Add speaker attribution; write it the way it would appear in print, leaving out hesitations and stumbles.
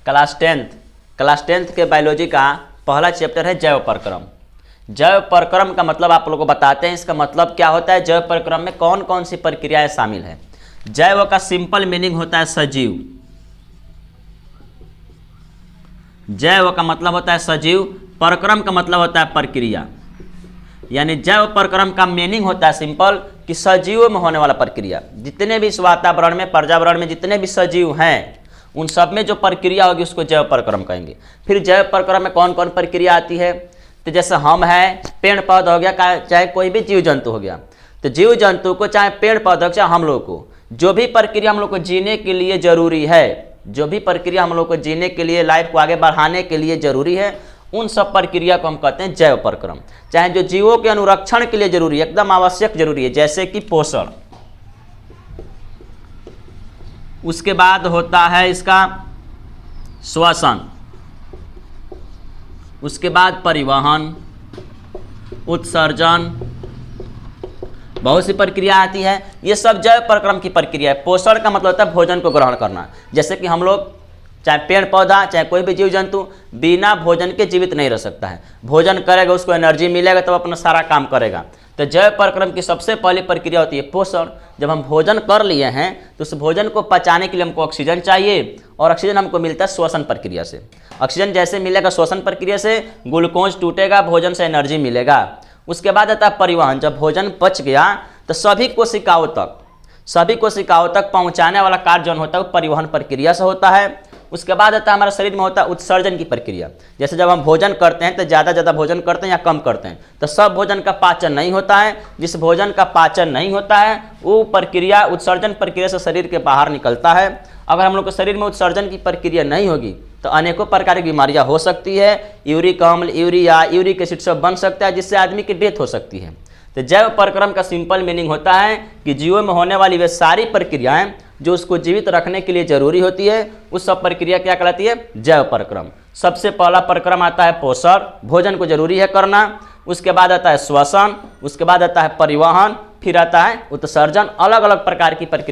Speaker 1: Class tenth के biology का पहला चैप्टर है जैव परक्रम। जैव परक्रम का मतलब आप लोगों को बताते हैं, इसका मतलब क्या होता है, जैव परक्रम में कौन कौन सी प्रक्रियाएं शामिल है। जैव का सिंपल मीनिंग होता है सजीव। जैव का मतलब होता है सजीव, परक्रम का मतलब होता है प्रक्रिया। यानी जैव परक्रम का मीनिंग होता है सिंपल कि सजीव में होने वाला प्रक्रिया। जितने भी इस वातावरण में, पर्यावरण में जितने भी सजीव हैं उन सब में जो प्रक्रिया होगी उसको जैव परक्रम कहेंगे। फिर जैव परक्रम में कौन कौन प्रक्रिया आती है, तो जैसे हम हैं, पेड़ पौधा हो गया, चाहे कोई भी जीव जंतु हो गया, तो जीव जंतु को चाहे पेड़ पौधा चाहे हम लोग को जो भी प्रक्रिया हम लोग को जीने के लिए जरूरी है, जो भी प्रक्रिया हम लोग को जीने के लिए, लाइफ को आगे बढ़ाने के लिए जरूरी है, उन सब प्रक्रिया को हम कहते हैं जैव परक्रम। चाहे जो जीवों के अनुरक्षण के लिए जरूरी है, एकदम आवश्यक जरूरी है, जैसे कि पोषण, उसके बाद होता है इसका श्वसन, उसके बाद परिवहन, उत्सर्जन, बहुत सी प्रक्रिया आती है। ये सब जैव परक्रम की प्रक्रिया है। पोषण का मतलब होता है भोजन को ग्रहण करना। जैसे कि हम लोग, चाहे पेड़ पौधा, चाहे कोई भी जीव जंतु, बिना भोजन के जीवित नहीं रह सकता है। भोजन करेगा, उसको एनर्जी मिलेगा, तब अपना सारा काम करेगा। तो जैव परक्रम की सबसे पहली प्रक्रिया होती है पोषण। जब हम भोजन कर लिए हैं तो उस भोजन को पचाने के लिए हमको ऑक्सीजन चाहिए, और ऑक्सीजन हमको मिलता है श्वसन प्रक्रिया से। ऑक्सीजन जैसे मिलेगा श्वसन प्रक्रिया से, ग्लूकोज टूटेगा, भोजन से एनर्जी मिलेगा। उसके बाद आता है परिवहन। जब भोजन पच गया तो सभी कोशिकाओं तक पहुंचाने वाला कार्य जो होता है वो परिवहन प्रक्रिया से होता है। उसके बाद आता है हमारे शरीर में होता है उत्सर्जन की प्रक्रिया। जैसे जब हम भोजन करते हैं तो ज़्यादा भोजन करते हैं या कम करते हैं, तो सब भोजन का पाचन नहीं होता है। जिस भोजन का पाचन नहीं होता है वो प्रक्रिया उत्सर्जन प्रक्रिया से शरीर के बाहर निकलता है। अगर हम लोग के शरीर में उत्सर्जन की प्रक्रिया नहीं होगी तो अनेकों प्रकार की बीमारियां हो सकती है। यूरिक अम्ल, यूरिया, यूरिक एसिड सब बन सकता है, जिससे आदमी की डेथ हो सकती है। तो जैव परक्रम का सिंपल मीनिंग होता है कि जीवों में होने वाली वे सारी प्रक्रियाएं जो उसको जीवित रखने के लिए जरूरी होती है, उस सब प्रक्रिया क्या कहलाती है, जैव परक्रम। सबसे पहला परक्रम आता है पोषण, भोजन को जरूरी है करना। उसके बाद आता है श्वसन, उसके बाद आता है परिवहन, फिर आता है उत्सर्जन। अलग अलग प्रकार की प्रक्रिया